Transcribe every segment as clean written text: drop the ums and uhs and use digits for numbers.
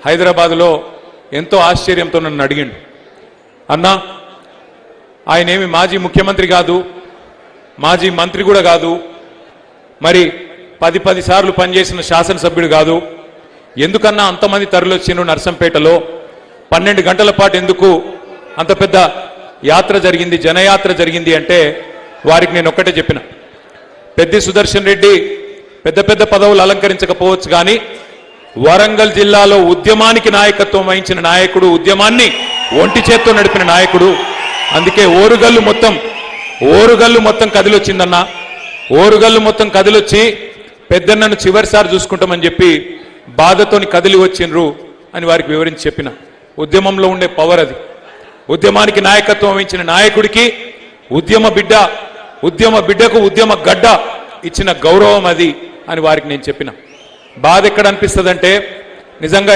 హైదరాబాద్లో ఎంతో ఆశ్చర్యంతో నన్ను అడిగిండు, అన్నా ఆయనేమి మాజీ ముఖ్యమంత్రి కాదు, మాజీ మంత్రి కూడా కాదు, మరి 10 సార్లు పనిచేసిన శాసనసభ్యుడు కాదు, ఎందుకన్నా అంతమంది తరలివచ్చిండ్రు నర్సంపేటలో 12 గంటల పాటు ఎందుకు అంత పెద్ద యాత్ర జరిగింది, జనయాత్ర జరిగింది అంటే వారికి నేను ఒక్కటే చెప్పిన, పెద్ది సుదర్శన్ రెడ్డి పెద్ద పెద్ద పదవులు అలంకరించకపోవచ్చు కానీ వరంగల్ జిల్లాలో ఉద్యమానికి నాయకత్వం వహించిన నాయకుడు, ఉద్యమాన్ని ఒంటి చేత్తో నడిపిన నాయకుడు. అందుకే ఓరుగల్లు మొత్తం కదిలొచ్చిందన్న, ఓరుగల్లు మొత్తం కదిలొచ్చి పెద్దన్నను చివరిసారి చూసుకుంటామని చెప్పి బాధతోని కదిలి వచ్చిండ్రు అని వారికి వివరించి చెప్పిన. ఉద్యమంలో ఉండే పవర్ అది. ఉద్యమానికి నాయకత్వం వహించిన నాయకుడికి ఉద్యమ బిడ్డకు ఉద్యమ గడ్డ ఇచ్చిన గౌరవం అది అని వారికి నేను చెప్పిన. బాధ ఎక్కడ అనిపిస్తుందంటే నిజంగా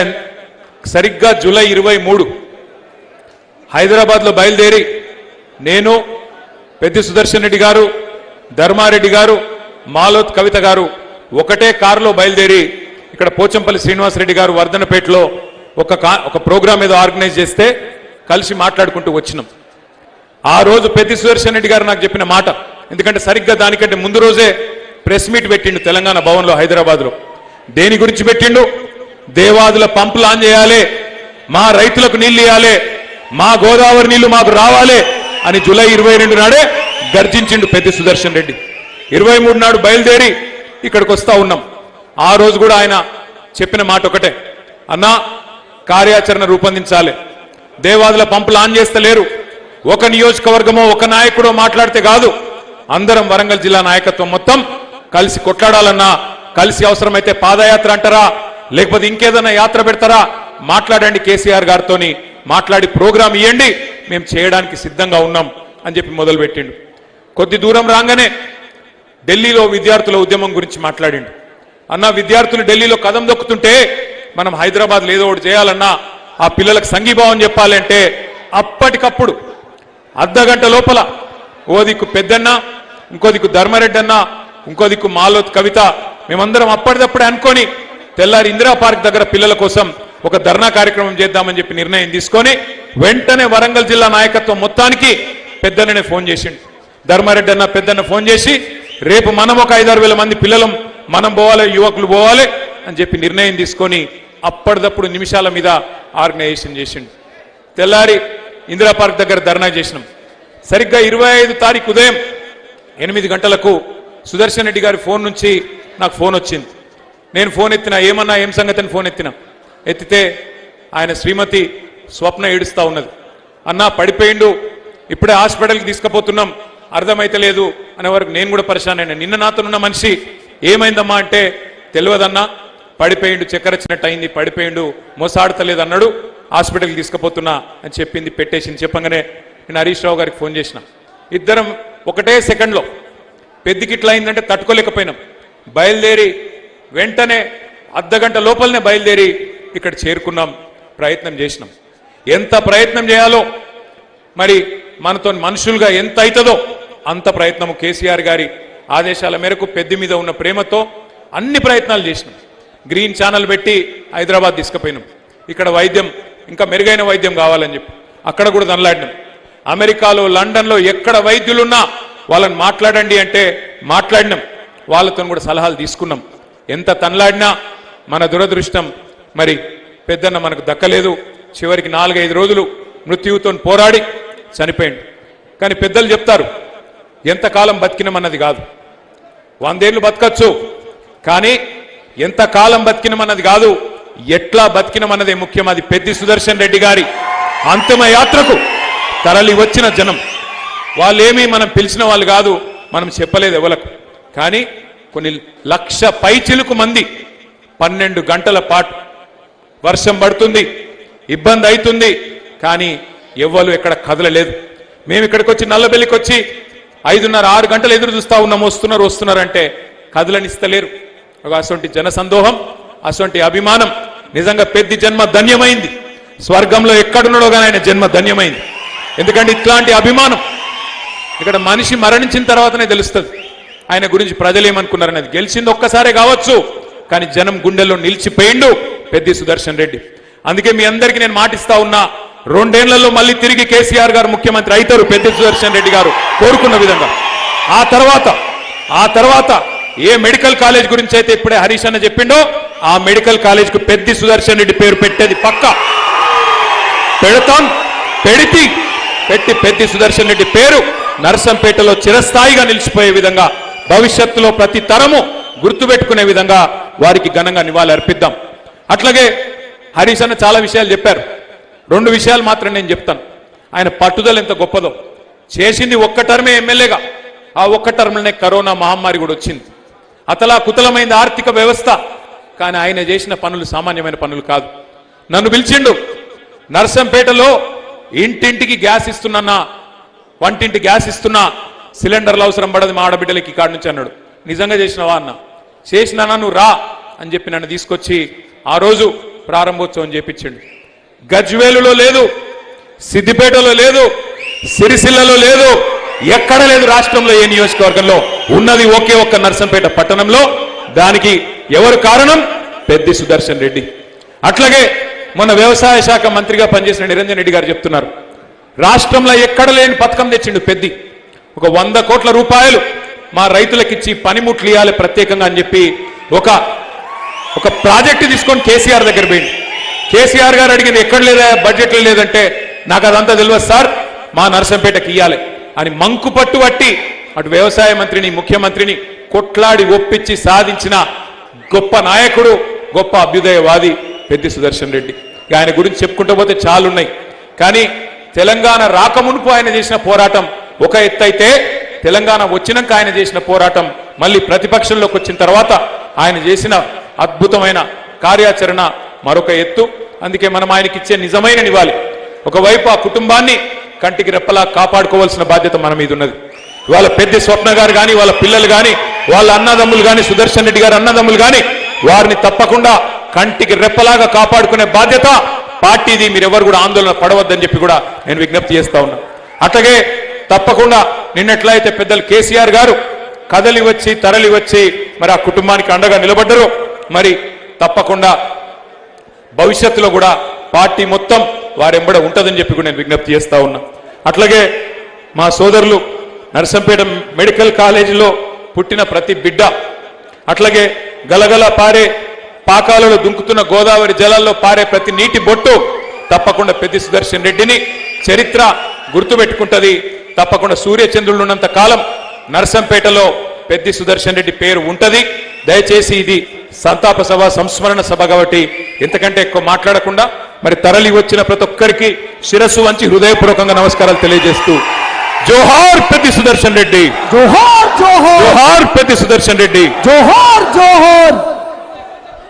సరిగ్గా జూలై 23 హైదరాబాద్లో బయలుదేరి నేను, పెద్ది సుదర్శన్ రెడ్డి గారు, ధర్మారెడ్డి గారు, మాలోత్ కవిత గారు ఒకటే కారులో బయలుదేరి ఇక్కడ పోచంపల్లి శ్రీనివాసరెడ్డి గారు వర్ధనపేటలో ఒక ప్రోగ్రామ్ ఏదో ఆర్గనైజ్ చేస్తే కలిసి మాట్లాడుకుంటూ వచ్చినాం. ఆ రోజు పెద్ది సుదర్శన్ రెడ్డి గారు నాకు చెప్పిన మాట, ఎందుకంటే సరిగ్గా దానికంటే ముందు రోజే ప్రెస్ మీట్ పెట్టిండు తెలంగాణ భవన్లో హైదరాబాద్లో. దేని గురించి పెట్టిండు? దేవాదుల పంపులు ఆన్ చేయాలి, మా రైతులకు నీళ్లు ఇవ్వాలి, మా గోదావరి నీళ్లు మాకు రావాలి అని జూలై 22 నాడే గర్జించిండు పెద్ది సుదర్శన్ రెడ్డి. 23 నాడు బయలుదేరి ఇక్కడికి వస్తా ఉన్నాం. ఆ రోజు కూడా ఆయన చెప్పిన మాట ఒకటే, అన్నా కార్యాచరణ రూపొందించాలి, దేవాదుల పంపులు ఆన్ చేస్తలేరు, ఒక నియోజకవర్గమో ఒక నాయకుడో మాట్లాడితే కాదు, అందరం వరంగల్ జిల్లా నాయకత్వం మొత్తం కలిసి కొట్లాడాలన్నా, కలిసి అవసరమైతే పాదయాత్ర అంటారా లేకపోతే ఇంకేదైనా యాత్ర పెడతారా మాట్లాడండి, కేసీఆర్ గారితో మాట్లాడి ప్రోగ్రాం ఇవ్వండి, మేము చేయడానికి సిద్ధంగా ఉన్నాం అని చెప్పి మొదలుపెట్టిండు. కొద్ది దూరం రాగానే ఢిల్లీలో విద్యార్థుల ఉద్యమం గురించి మాట్లాడిండు. అన్న విద్యార్థులు ఢిల్లీలో కదం దొక్కుతుంటే మనం హైదరాబాద్లో ఏదో ఒకటి చేయాలన్నా, ఆ పిల్లలకు సంఘీభావం చెప్పాలి అంటే అప్పటికప్పుడు అర్ధగంట లోపల ఓ దిక్కు పెద్దన్న, ఇంకో దిక్కు ధర్మారెడ్డి అన్న, ఇంకో దిక్కు మాలోత్ కవిత, మేమందరం అప్పటిదప్పుడే అనుకొని తెల్లారి ఇందిరా పార్క్ దగ్గర పిల్లల కోసం ఒక ధర్నా కార్యక్రమం చేద్దామని చెప్పి నిర్ణయం తీసుకొని వెంటనే వరంగల్ జిల్లా నాయకత్వం మొత్తానికి పెద్దన్ననే ఫోన్ చేసిండు. ధర్మారెడ్డి అన్న పెద్దన్న ఫోన్ చేసి రేపు మనం ఒక 5-6 వేల మంది పిల్లలం మనం పోవాలి, యువకులు పోవాలి అని చెప్పి నిర్ణయం తీసుకొని అప్పటిదప్పుడు నిమిషాల మీద ఆర్గనైజేషన్ చేసిండు. తెల్లారి ఇందిరా పార్క్ దగ్గర ధర్నా చేసినాం. సరిగ్గా 25 తారీఖు ఉదయం 8 గంటలకు సుదర్శన్ రెడ్డి గారి ఫోన్ నుంచి నాకు ఫోన్ వచ్చింది. నేను ఫోన్ ఎత్తిన, ఏమన్నా ఏం సంగతి అని ఫోన్ ఎత్తితే ఆయన శ్రీమతి స్వప్న ఏడుస్తా ఉన్నది. అన్నా పడిపోయిండు, ఇప్పుడే హాస్పిటల్కి తీసుకుపోతున్నాం, అర్థమైతే లేదు అనే వరకు నేను కూడా పరిశాన్ అయినా. నిన్న నాతోనున్న మనిషి ఏమైందమ్మా అంటే తెలియదన్నా, పడిపోయిండు, చక్కెర వచ్చినట్టు అయింది, పడిపోయిండు, మోసాడతలేదు అన్నాడు, హాస్పిటల్కి తీసుకుపోతున్నా అని చెప్పింది, పెట్టేసింది. చెప్పగానే నేను హరీష్ రావు గారికి ఫోన్ చేసిన. ఇద్దరం ఒకటే సెకండ్లో పెద్దికి ఇట్లా అయిందంటే తట్టుకోలేకపోయినాం. బయలుదేరి వెంటనే అర్ధగంట లోపలనే బయలుదేరి ఇక్కడ చేరుకున్నాం, ప్రయత్నం చేసినాం. ఎంత ప్రయత్నం చేయాలో మరి మనతో మనుషులుగా ఎంత అవుతుందో అంత ప్రయత్నము కేసీఆర్ గారి ఆదేశాల మేరకు పెద్ది మీద ఉన్న ప్రేమతో అన్ని ప్రయత్నాలు చేసినాం. గ్రీన్ ఛానల్ పెట్టి హైదరాబాద్ తీసుకుపోయినాం. ఇక్కడ వైద్యం ఇంకా మెరుగైన వైద్యం కావాలని చెప్పి అక్కడ కూడా తనలాడినాం. అమెరికాలో, లండన్లో ఎక్కడ వైద్యులున్నా వాళ్ళని మాట్లాడండి అంటే మాట్లాడినాం, వాళ్ళతో కూడా సలహాలు తీసుకున్నాం. ఎంత తనలాడినా మన దురదృష్టం మరి పెద్దన్న మనకు దక్కలేదు. చివరికి 4-5 రోజులు మృత్యువుతో పోరాడి చనిపోయింది. కానీ పెద్దలు చెప్తారు, ఎంతకాలం బతికినమన్నది కాదు, 100 ఏళ్ళు బతకచ్చు, కానీ ఎంతకాలం బతికినమన్నది కాదు, ఎట్లా బతికినమన్నదే ముఖ్యం. అది పెద్ది సుదర్శన్ రెడ్డి గారి అంతిమ యాత్రకు తరలి వచ్చిన జనం. వాళ్ళేమీ మనం పిలిచిన వాళ్ళు కాదు, మనం చెప్పలేదు ఎవలకు. కానీ కొన్ని లక్ష పైచిలుకు మంది 12 గంటల పాటు వర్షం పడుతుంది, ఇబ్బంది అవుతుంది, కానీ ఎవ్వరు ఎక్కడ కదలలేదు. మేము ఇక్కడికి వచ్చి నల్లబెల్లికి వచ్చి 5:30-6 గంటలు ఎదురు చూస్తా ఉన్నాం, వస్తున్నారంటే కదలనిస్తలేరు. అటువంటి జనసందోహం, అటువంటి అభిమానం, నిజంగా పెద్ది జన్మ ధన్యమైంది. స్వర్గంలో ఎక్కడున్నాడో కానీ ఆయన జన్మ ధన్యమైంది. ఎందుకంటే ఇట్లాంటి అభిమానం ఇక్కడ మనిషి మరణించిన తర్వాతనే తెలుస్తుంది ఆయన గురించి ప్రజలు ఏమనుకున్నారనేది. గెలిచింది ఒక్కసారే కావచ్చు, కానీ జనం గుండెల్లో నిలిచిపోయిండు పెద్ది సుదర్శన్ రెడ్డి. అందుకే మీ అందరికీ నేను మాటిస్తా ఉన్నా, 2 ఏళ్లలో మళ్ళీ తిరిగి కేసీఆర్ గారు ముఖ్యమంత్రి అవుతారు పెద్ది సుదర్శన్ రెడ్డి గారు కోరుకున్న విధంగా. ఆ తర్వాత ఏ మెడికల్ కాలేజ్ గురించి అయితే ఇప్పుడే హరీష్ అన్న చెప్పిండో ఆ మెడికల్ కాలేజ్ కు పెద్ది సుదర్శన్ రెడ్డి పేరు పెట్టేది పక్కా పెడతాం. పెట్టి పెద్ది సుదర్శన్ రెడ్డి పేరు నర్సంపేటలో చిరస్థాయిగా నిలిచిపోయే విధంగా, భవిష్యత్తులో ప్రతి తరము గుర్తుపెట్టుకునే విధంగా వారికి ఘనంగా నివాళి అర్పిద్దాం. అట్లాగే హరీష్ అన్న చాలా విషయాలు చెప్పారు. 2 విషయాలు మాత్రం నేను చెప్తాను. ఆయన పట్టుదల ఎంత గొప్పదో. చేసింది ఒక్క టర్మే ఎమ్మెల్యేగా, ఆ ఒక్క టర్మ్లోనే కరోనా మహమ్మారి కూడా వచ్చింది. అతలా కుతలమైంది ఆర్థిక వ్యవస్థ. కానీ ఆయన చేసిన పనులు సామాన్యమైన పనులు కాదు. నన్ను పిలిచిండు, నర్సంపేటలో ఇంటింటికి గ్యాస్ ఇస్తున్నా, వంటింటి గ్యాస్ ఇస్తున్నా, సిలిండర్లు అవసరం పడదు మా ఆడబిడ్డలకి కాడి నుంచి అన్నాడు. నిజంగా చేసినవా అన్న? చేసినా నువ్వు రా అని చెప్పి నన్ను తీసుకొచ్చి ఆ రోజు ప్రారంభోత్సవం చేపించండి. గజ్వేలులో లేదు, సిద్దిపేటలో లేదు, సిరిసిల్లలో లేదు, ఎక్కడ లేదు రాష్ట్రంలో ఏ నియోజకవర్గంలో. ఉన్నది ఒకే ఒక్క నర్సంపేట పట్టణంలో. దానికి ఎవరు కారణం? పెద్ది సుదర్శన్ రెడ్డి. అట్లాగే మొన్న వ్యవసాయ శాఖ మంత్రిగా పనిచేసిన నిరంజన్ రెడ్డి గారు చెప్తున్నారు, రాష్ట్రంలో ఎక్కడ లేని పథకం తెచ్చిండు పెద్ది. ఒక 100 కోట్ల రూపాయలు మా రైతులకిచ్చి పనిముట్లు ఇవ్వాలి ప్రత్యేకంగా అని చెప్పి ఒక ప్రాజెక్టు తీసుకొని కేసీఆర్ దగ్గర పోయింది. కేసీఆర్ గారు అడిగింది ఎక్కడ లేదా బడ్జెట్లో లేదంటే, నాకు అదంతా తెలియదు సార్, మా నర్సంపేటకి ఇయ్యాలి అని మంకు పట్టుబట్టి అటు వ్యవసాయ మంత్రిని ముఖ్యమంత్రిని కొట్లాడి ఒప్పించి సాధించిన గొప్ప నాయకుడు, గొప్ప అభ్యుదయవాది పెద్ది సుదర్శన్ రెడ్డి. ఆయన గురించి చెప్పుకుంటూ పోతే చాలున్నాయి. కానీ తెలంగాణ రాకమునుపు ఆయన చేసిన పోరాటం ఒక ఎత్తు అయితే, తెలంగాణ వచ్చినాక ఆయన చేసిన పోరాటం, మళ్ళీ ప్రతిపక్షంలోకి వచ్చిన తర్వాత ఆయన చేసిన అద్భుతమైన కార్యాచరణ మరొక ఎత్తు. అందుకే మనం ఆయనకి ఇచ్చే నిజమైన నివాళి. ఒకవైపు ఆ కుటుంబాన్ని కంటికి రెప్పలా కాపాడుకోవాల్సిన బాధ్యత మన మీద ఉన్నది. వాళ్ళ పెద్ద స్వప్న గారు కానీ, వాళ్ళ పిల్లలు కానీ, వాళ్ళ అన్నదమ్ములు కానీ, సుదర్శన్ రెడ్డి గారు అన్నదమ్ములు కానీ, వారిని తప్పకుండా కంటికి రెప్పలాగా కాపాడుకునే బాధ్యత పార్టీది. మీరెవరు కూడా ఆందోళన పడవద్దని చెప్పి కూడా నేను విజ్ఞప్తి చేస్తా ఉన్నా. అట్లాగే తప్పకుండా నిన్నట్లయితే పెద్దలు కేసీఆర్ గారు కదలి వచ్చి తరలి వచ్చి మరి ఆ కుటుంబానికి అండగా నిలబడ్డరు. మరి తప్పకుండా భవిష్యత్తులో కూడా పార్టీ మొత్తం వారెంబడ ఉంటుందని చెప్పి కూడా నేను విజ్ఞప్తి చేస్తా ఉన్నా. అట్లాగే మా సోదరులు నర్సంపేట మెడికల్ కాలేజీలో పుట్టిన ప్రతి బిడ్డ, అట్లాగే గలగల పారే పాకాలలో దుంకుతున్న గోదావరి జలాల్లో పారే ప్రతి నీటి బొట్టు తప్పకుండా పెద్ది సుదర్శన్ రెడ్డిని చరిత్ర గుర్తుపెట్టుకుంటది. తప్పకుండా సూర్యచంద్రులు ఉన్నంత కాలం నర్సంపేటలో పెద్ది సుదర్శన్ రెడ్డి పేరు ఉంటది. దయచేసి ఇది సంతాప సభ, సంస్మరణ సభ కాబట్టి ఎంతకంటే ఎక్కువ మాట్లాడకుండా మరి తరలి వచ్చిన ప్రతి ఒక్కరికి శిరస్సు వంచి హృదయపూర్వకంగా నమస్కారాలు తెలియజేస్తూ, జోహార్ పెద్ది సుదర్శన్ రెడ్డి, జోహార్ జోహార్, జోహార్ పెద్ది సుదర్శన్ రెడ్డి, జోహార్ జోహార్.